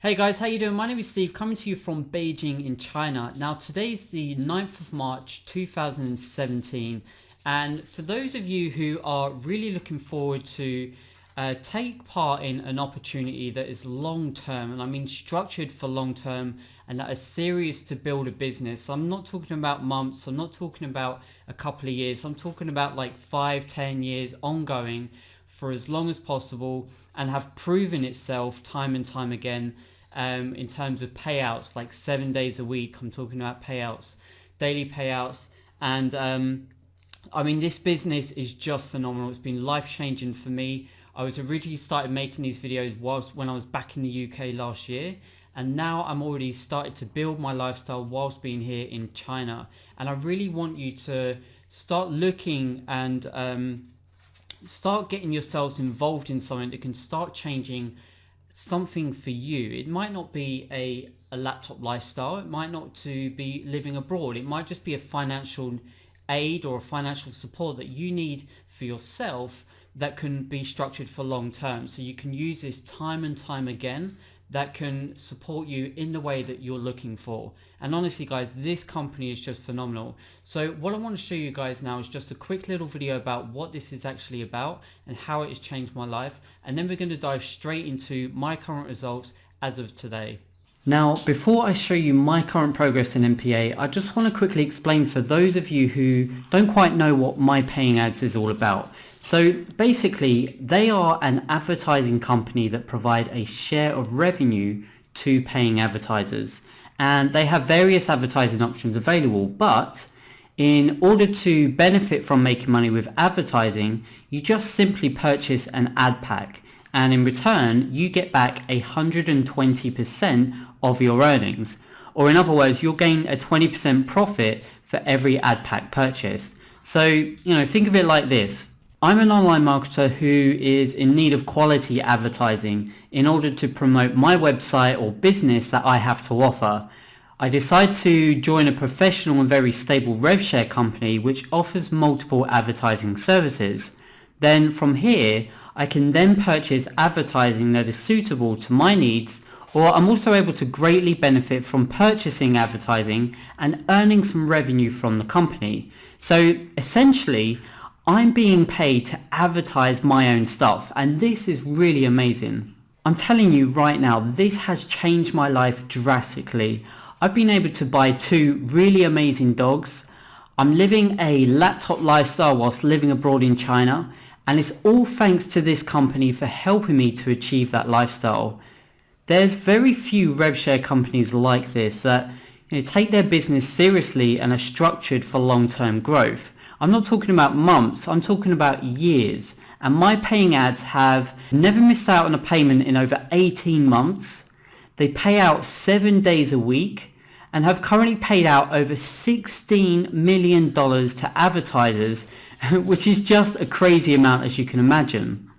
Hey guys, how you doing? My name is Steve, coming to you from Beijing in China. Now today's the 9th of March 2017, and for those of you who are really looking forward to take part in an opportunity that is long term, and I mean structured for long term, and that is serious to build a business. I'm not talking about months, I'm not talking about a couple of years, I'm talking about like 5-10 years ongoing for as long as possible, and have proven itself time and time again in terms of payouts, like 7 days a week. I'm talking about payouts, daily payouts. And I mean, this business is just phenomenal. It's been life-changing for me. I was originally started making these videos when I was back in the UK last year, and now I'm already started to build my lifestyle whilst being here in China. And I really want you to start looking and start getting yourselves involved in something that can start changing something for you. It might not be a laptop lifestyle, it might not to be living abroad, it might just be a financial aid or a financial support that you need for yourself that can be structured for long term, so you can use this time and time again, that can support you in the way that you're looking for. And honestly guys, this company is just phenomenal. So what I want to show you guys now is just a quick little video about what this is actually about and how it has changed my life, and then we're going to dive straight into my current results as of today. Now, before I show you my current progress in MPA, I just want to quickly explain for those of you who don't quite know what My Paying Ads is all about. So basically, they are an advertising company that provide a share of revenue to paying advertisers. And they have various advertising options available, but in order to benefit from making money with advertising, you just simply purchase an ad pack. And in return, you get back 120% of your earnings. Or in other words, you'll gain a 20% profit for every ad pack purchased. So, think of it like this. I'm an online marketer who is in need of quality advertising in order to promote my website or business that I have to offer. I decide to join a professional and very stable rev share company which offers multiple advertising services. Then from here, I can then purchase advertising that is suitable to my needs, or I'm also able to greatly benefit from purchasing advertising and earning some revenue from the company. So essentially, I'm being paid to advertise my own stuff, and this is really amazing. I'm telling you right now, this has changed my life drastically. I've been able to buy 2 really amazing dogs. I'm living a laptop lifestyle whilst living abroad in China, and it's all thanks to this company for helping me to achieve that lifestyle. There's very few rev share companies like this that take their business seriously and are structured for long-term growth. I'm not talking about months, I'm talking about years. And My Paying Ads have never missed out on a payment in over 18 months. They pay out 7 days a week and have currently paid out over $16 million to advertisers, which is just a crazy amount, as you can imagine.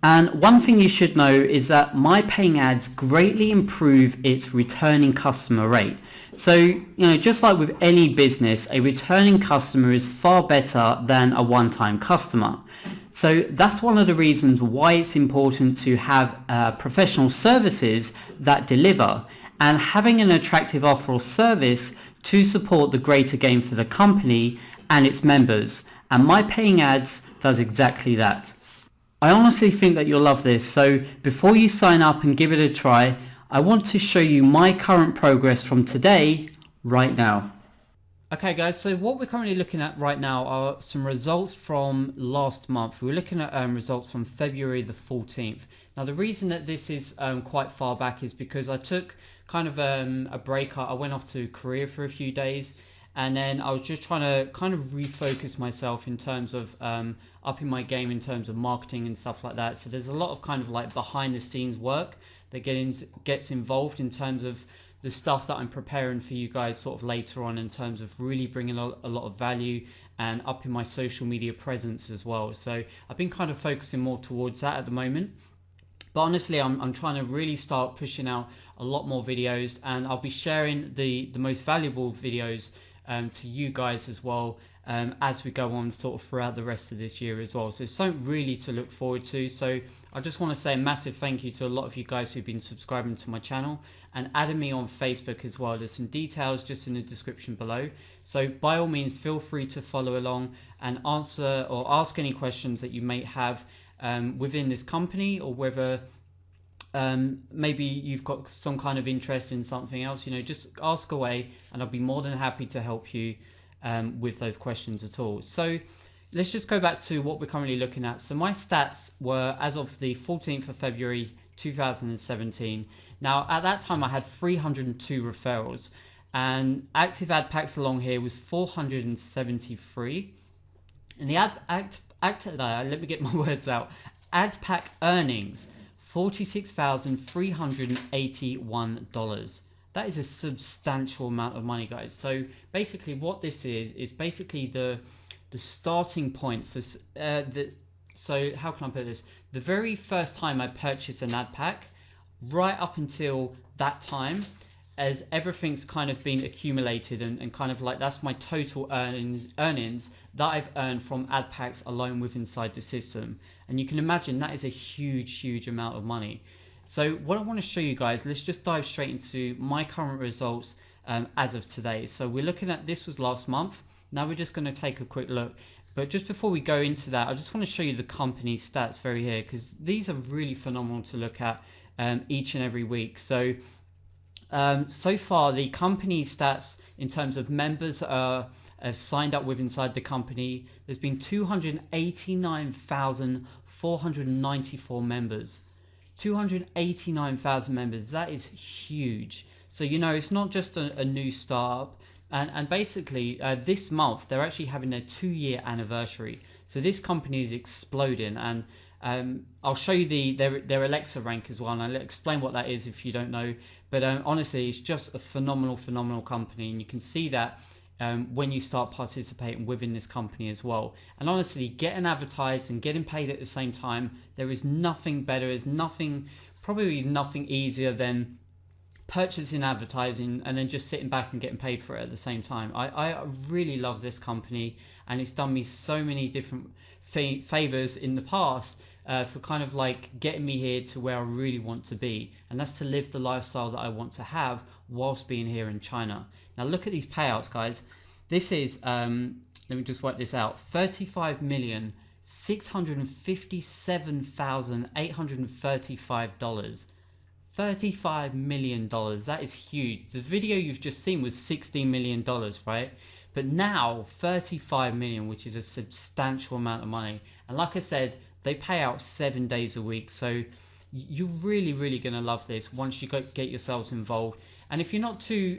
And one thing you should know is that My Paying Ads greatly improve its returning customer rate. So, just like with any business, a returning customer is far better than a one-time customer. So that's one of the reasons why it's important to have professional services that deliver, and having an attractive offer or service to support the greater gain for the company and its members. And My Paying Ads does exactly that. I honestly think that you'll love this, so before you sign up and give it a try, I want to show you my current progress from today, right now. Okay guys, so what we're currently looking at right now are some results from last month. We're looking at results from February the 14th. Now the reason that this is quite far back is because I took kind of a break. I went off to Korea for a few days, and then I was just trying to kind of refocus myself in terms of upping my game in terms of marketing and stuff like that. So there's a lot of kind of like behind the scenes work that gets involved in terms of the stuff that I'm preparing for you guys sort of later on, in terms of really bringing a lot of value and upping my social media presence as well. So I've been kind of focusing more towards that at the moment. But honestly, I'm trying to really start pushing out a lot more videos, and I'll be sharing the most valuable videos to you guys as well as we go on sort of throughout the rest of this year as well. So it's something really to look forward to. So I just want to say a massive thank you to a lot of you guys who've been subscribing to my channel and adding me on Facebook as well. There's some details just in the description below. So by all means, feel free to follow along and answer or ask any questions that you may have within this company, or whether maybe you've got some kind of interest in something else. Just ask away and I'll be more than happy to help you with those questions at all. So let's just go back to what we're currently looking at. So my stats were as of the 14th of February 2017. Now at that time I had 302 referrals, and active ad packs along here was 473, and the let me get my words out, ad pack earnings $46,381. That is a substantial amount of money, guys. So basically what this is basically the starting point. So how can I put this? The very first time I purchased an ad pack, right up until that time, as everything's kind of been accumulated and kind of like that's my total earnings that I've earned from ad packs alone with inside the system. And you can imagine that is a huge amount of money. So what I want to show you guys, let's just dive straight into my current results as of today. So we're looking at, this was last month. Now we're just going to take a quick look. But just before we go into that, I just want to show you the company stats very here, because these are really phenomenal to look at each and every week. So so far the company stats in terms of members have signed up with inside the company, there's been 289,494 members. 289,000 members, that is huge. So it's not just a new startup, and basically this month they're actually having their 2-year anniversary. So this company is exploding, and I'll show you their Alexa rank as well, and I'll explain what that is if you don't know. But honestly, it's just a phenomenal company, and you can see that when you start participating within this company as well. And honestly, getting advertised and getting paid at the same time, there is nothing better. There's probably nothing easier than purchasing advertising and then just sitting back and getting paid for it at the same time. I really love this company, and it's done me so many different favors in the past for kind of like getting me here to where I really want to be, and that's to live the lifestyle that I want to have whilst being here in China. Now look at these payouts, guys. This is let me just work this out, $35,657,835. $35 million. That is huge. The video you've just seen was $16 million, right? But now 35 million, which is a substantial amount of money. And like I said, they pay out 7 days a week. So you're really going to love this once you get yourselves involved. And if you're not too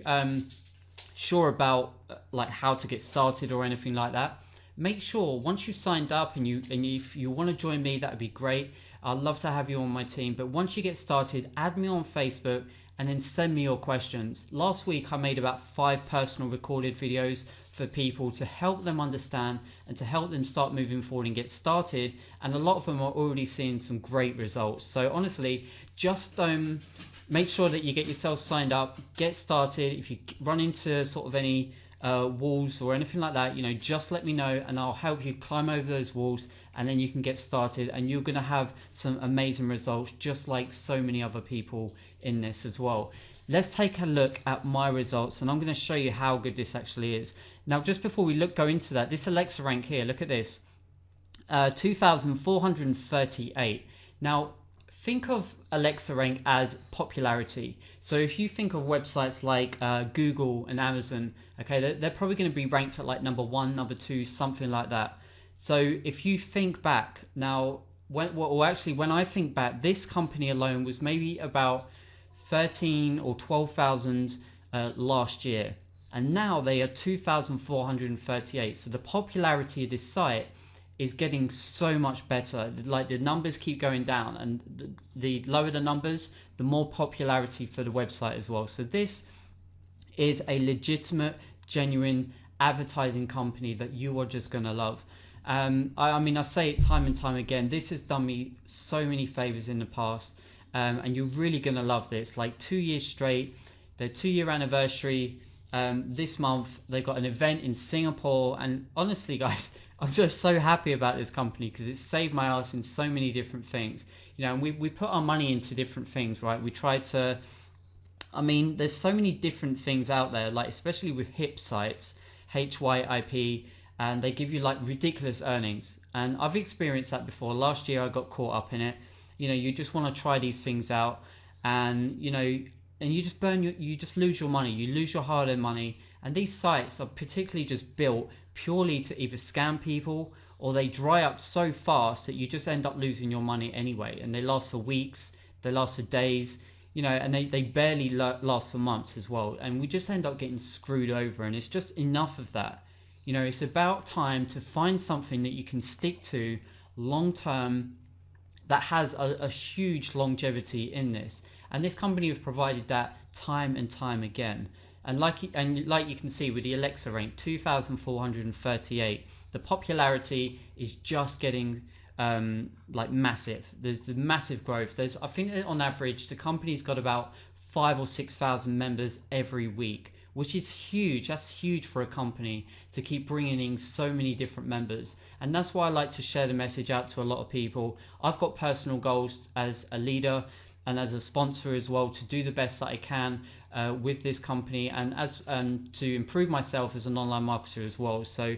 sure about like how to get started or anything like that, make sure once you've signed up and if you want to join me, that would be great. I'd love to have you on my team. But once you get started, add me on Facebook and then send me your questions. Last week I made about 5 personal recorded videos for people to help them understand and to help them start moving forward and get started, and a lot of them are already seeing some great results. So honestly, just make sure that you get yourself signed up, get started. If you run into sort of any walls or anything like that, just let me know and I'll help you climb over those walls, and then you can get started, and you're going to have some amazing results just like so many other people in this as well. Let's take a look at my results, and I'm going to show you how good this actually is. Now just before we go into that, this Alexa rank here, look at this, 2,438. Now think of Alexa rank as popularity. So if you think of websites like Google and Amazon, okay, they're probably going to be ranked at like number 1, number 2, something like that. So if you think back now, when I think back, this company alone was maybe about 13 or 12,000 last year, and now they are 2,438. So the popularity of this site is getting so much better. Like the numbers keep going down, and the lower the numbers, the more popularity for the website as well. So this is a legitimate, genuine advertising company that you are just going to love. I mean, I say it time and time again, this has done me so many favors in the past, and you're really going to love this. Like 2 years straight, their 2-year anniversary, This month they've got an event in Singapore, and honestly, guys, I'm just so happy about this company because it's saved my ass in so many different things. And we put our money into different things, right? We try to. I mean, there's so many different things out there, like especially with HIP sites, HYIP, and they give you like ridiculous earnings. And I've experienced that before. Last year I got caught up in it. You just want to try these things out, and and you just you just lose your money. You lose your hard-earned money. And these sites are particularly just built purely to either scam people, or they dry up so fast that you just end up losing your money anyway. And they last for weeks, they last for days. And they barely last for months as well. And we just end up getting screwed over. And it's just enough of that. It's about time to find something that you can stick to long term that has a huge longevity in this. And this company has provided that time and time again. And like you can see with the Alexa rank, 2,438, the popularity is just getting massive. There's the massive growth. I think on average the company's got about 5,000 or 6,000 members every week, which is huge. That's huge for a company to keep bringing in so many different members. And that's why I like to share the message out to a lot of people. I've got personal goals as a leader and as a sponsor as well to do the best that I can with this company, and as to improve myself as an online marketer as well. So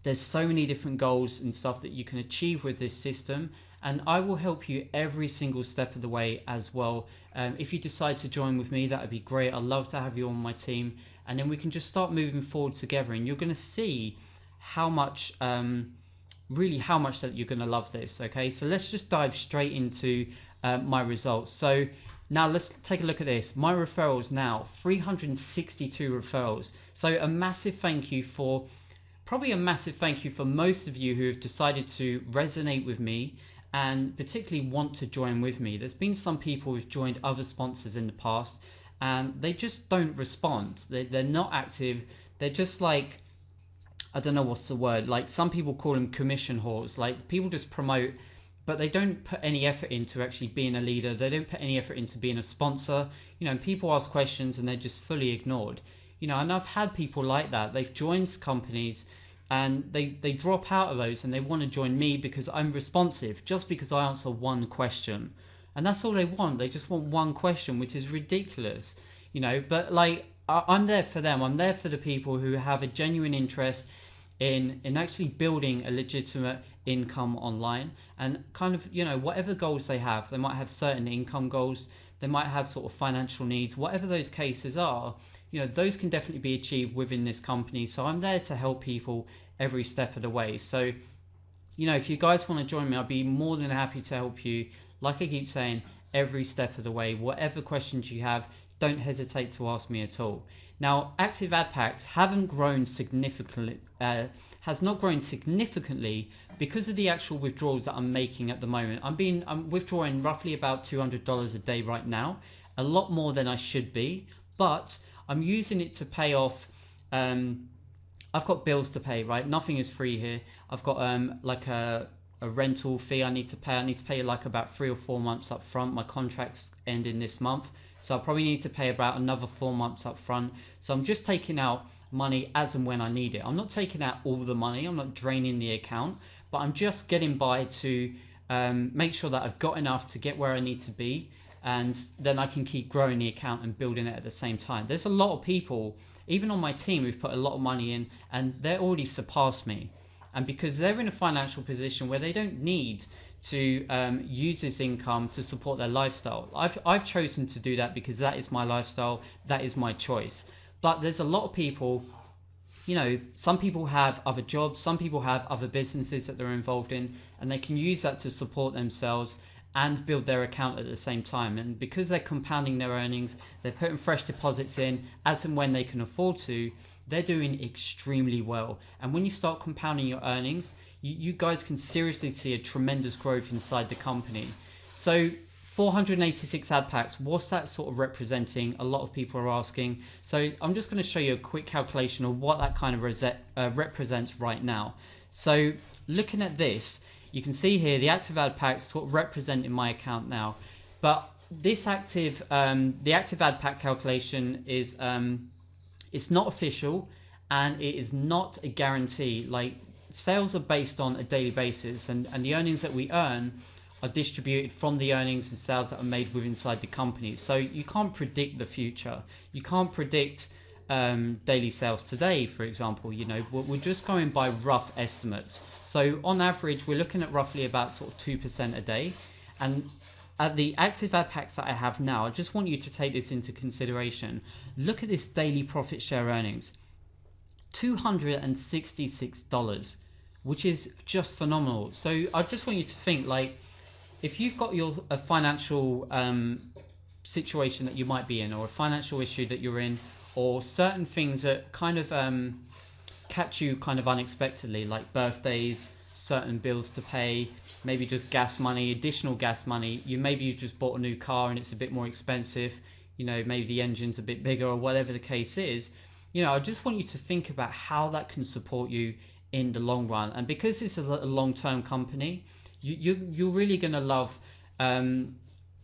there's so many different goals and stuff that you can achieve with this system, and I will help you every single step of the way as well. If you decide to join with me, that would be great. I'd love to have you on my team, and then we can just start moving forward together, and you're going to see how much how much that you're going to love this. Okay, so let's just dive straight into my results. So now let's take a look at this. My referrals now, 362 referrals. So a massive thank you for most of you who have decided to resonate with me and particularly want to join with me. There's been some people who've joined other sponsors in the past and they just don't respond. They're not active. They're just like, I don't know what's the word, like some people call them commission whores. Like people just promote, but they don't put any effort into actually being a leader. They don't put any effort into being a sponsor. And people ask questions and they're just fully ignored. And I've had people like that. They've joined companies and they drop out of those and they want to join me because I'm responsive, just because I answer one question. And that's all they want. They just want one question, which is ridiculous. But like, I'm there for them. I'm there for the people who have a genuine interest in actually building a legitimate income online, and kind of whatever goals they have. They might have certain income goals, they might have sort of financial needs, whatever those cases are, those can definitely be achieved within this company. So I'm there to help people every step of the way. So if you guys want to join me, I'll be more than happy to help you, like I keep saying, every step of the way. Whatever questions you have, don't hesitate to ask me at all. Now, active ad packs haven't grown significantly, has not grown significantly because of the actual withdrawals that I'm making at the moment. I'm withdrawing roughly about $200 a day right now, a lot more than I should be, but I'm using it to pay off. I've got bills to pay, right? Nothing is free here. I've got like a rental fee I need to pay. I need to pay like about 3 or 4 months up front. My contract's ending this month, so I probably need to pay about another 4 months up front. So I'm just taking out money as and when I need it. I'm not taking out all the money. I'm not draining the account, but I'm just getting by to make sure that I've got enough to get where I need to be, and then I can keep growing the account and building it at the same time. There's a lot of people, even on my team, who've put a lot of money in and they're already surpassed me. And because they're in a financial position where they don't need to use this income to support their lifestyle. I've chosen to do that because that is my lifestyle, that is my choice. But there's a lot of people, some people have other jobs, some people have other businesses that they're involved in, and they can use that to support themselves and build their account at the same time. And because they're compounding their earnings, they're putting fresh deposits in as and when they can afford to, they're doing extremely well. And when you start compounding your earnings, you guys can seriously see a tremendous growth inside the company. So 486 ad packs, what's that sort of representing? A lot of people are asking. So I'm just going to show you a quick calculation of what that kind of represents right now. So looking at this, you can see here the active ad packs sort of representing my account now. But this the active ad pack calculation is It's not official, and it is not a guarantee. Like, sales are based on a daily basis, and the earnings that we earn are distributed from the earnings and sales that are made within inside the company. So you can't predict the future. You can't predict daily sales today, for example. You know, we're just going by rough estimates. So on average, we're looking at roughly about sort of 2% a day. And at the active ad packs that I have now, I just want you to take this into consideration. Look at this daily profit share earnings, $266, which is just phenomenal. So I just want you to think, like, if you've got a financial situation that you might be in, or a financial issue that you're in, or certain things that kind of catch you kind of unexpectedly, like birthdays, certain bills to pay, maybe just gas money, additional gas money. Maybe you just bought a new car and it's a bit more expensive. You know, maybe the engine's a bit bigger, or whatever the case is. You know, I just want you to think about how that can support you in the long run. And because it's a long-term company, you're really going to love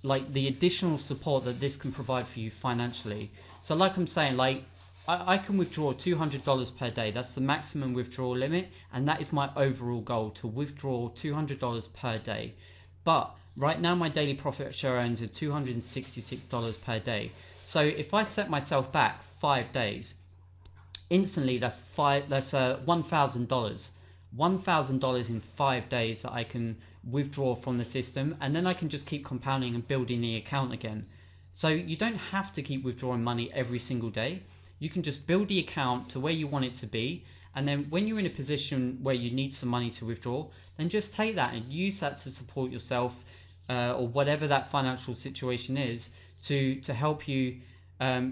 like the additional support that this can provide for you financially. So like I'm saying, like I can withdraw $200 per day. That's the maximum withdrawal limit, and that is my overall goal, to withdraw $200 per day. But right now my daily profit share earnings are $266 per day. So if I set myself back 5 days, instantly that's $1,000. $1,000 in 5 days that I can withdraw from the system, and then I can just keep compounding and building the account again. So you don't have to keep withdrawing money every single day. You can just build the account to where you want it to be, and then when you're in a position where you need some money to withdraw, then just take that and use that to support yourself, or whatever that financial situation is, to help you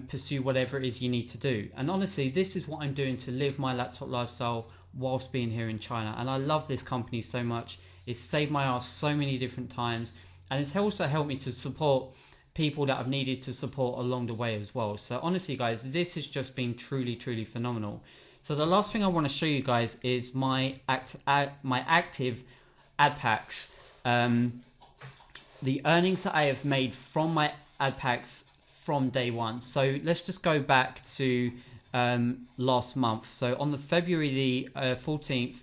pursue whatever it is you need to do. And honestly, this is what I'm doing to live my laptop lifestyle whilst being here in China. And I love this company so much. It's saved my ass so many different times, and it's also helped me to support people that I've needed to support along the way as well. So honestly, guys, this has just been truly phenomenal. So the last thing I want to show you guys is my active ad packs, the earnings that I have made from my ad packs from day one. So let's just go back to last month. So on the February the 14th,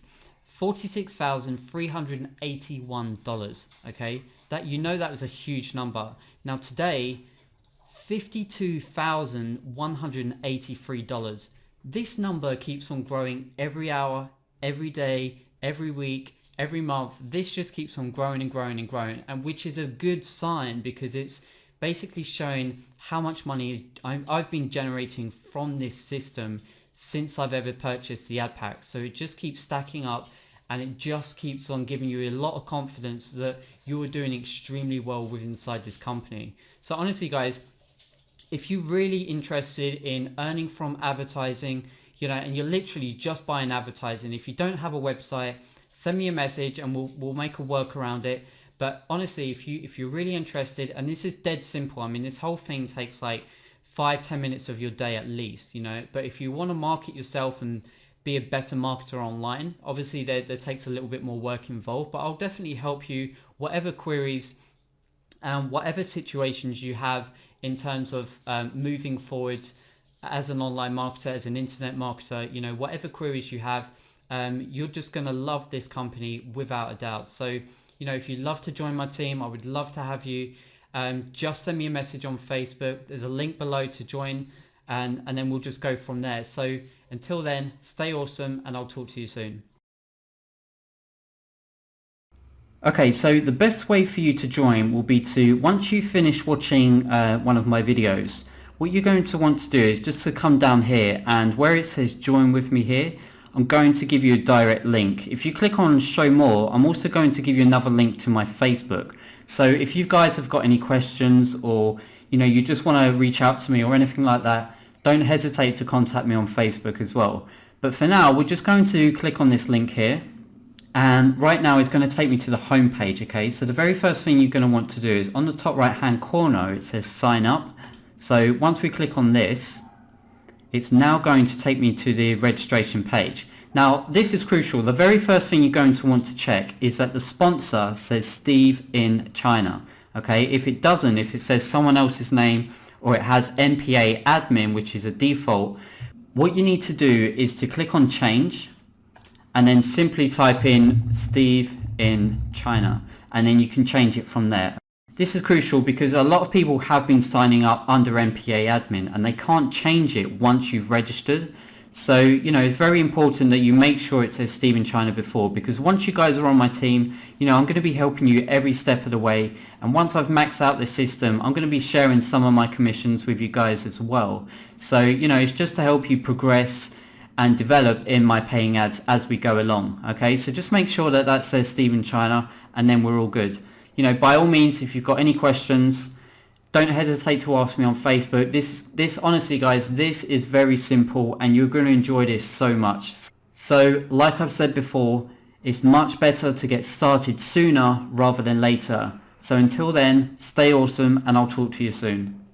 $46,381. Okay, that, you know, that was a huge number. Now today, $52,183. This number keeps on growing every hour, every day, every week, every month. This just keeps on growing and growing and growing, and which is a good sign, because it's basically showing how much money I've been generating from this system since I've ever purchased the ad pack. So it just keeps stacking up, and it just keeps on giving you a lot of confidence that you're doing extremely well with inside this company. So honestly, guys, if you're really interested in earning from advertising, you know, and you're literally just buying advertising, if you don't have a website, send me a message and we'll make a work around it. But honestly, if you're really interested, and this is dead simple. I mean, this whole thing takes like 5-10 minutes of your day at least, you know. But if you want to market yourself and be a better marketer online, obviously there takes a little bit more work involved, but I'll definitely help you, whatever queries and whatever situations you have in terms of moving forward as an online marketer, as an internet marketer. You know, whatever queries you have, you're just going to love this company without a doubt. So, you know, if you'd love to join my team, I would love to have you. Just send me a message on Facebook. There's a link below to join, and then we'll just go from there. So until then, stay awesome, and I'll talk to you soon. Okay, so the best way for you to join will be to, once you finish watching one of my videos, what you're going to want to do is just to come down here, and where it says join with me here, I'm going to give you a direct link. If you click on show more, I'm also going to give you another link to my Facebook. So if you guys have got any questions, or you know, you just want to reach out to me or anything like that, don't hesitate to contact me on Facebook as well. But for now, we're just going to click on this link here, and right now it's going to take me to the home page. Okay, so the very first thing you're going to want to do is on the top right hand corner it says sign up. So once we click on this, it's now going to take me to the registration page. Now this is crucial. The very first thing you're going to want to check is that the sponsor says Steve in China. Okay, if it doesn't, if it says someone else's name, or it has NPA admin, which is a default, what you need to do is to click on change and then simply type in Steve in China, and then you can change it from there. This is crucial because a lot of people have been signing up under MPA admin and they can't change it once you've registered. So, it's very important that you make sure it says Steve in China before, because once you guys are on my team, I'm going to be helping you every step of the way. And once I've maxed out the system, I'm going to be sharing some of my commissions with you guys as well. So, it's just to help you progress and develop in my paying ads as we go along. Okay, so just make sure that says Steve in China, and then we're all good. By all means, if you've got any questions, don't hesitate to ask me on Facebook. This honestly, guys, this is very simple and you're going to enjoy this so much. So like I've said before, it's much better to get started sooner rather than later. So until then, stay awesome and I'll talk to you soon.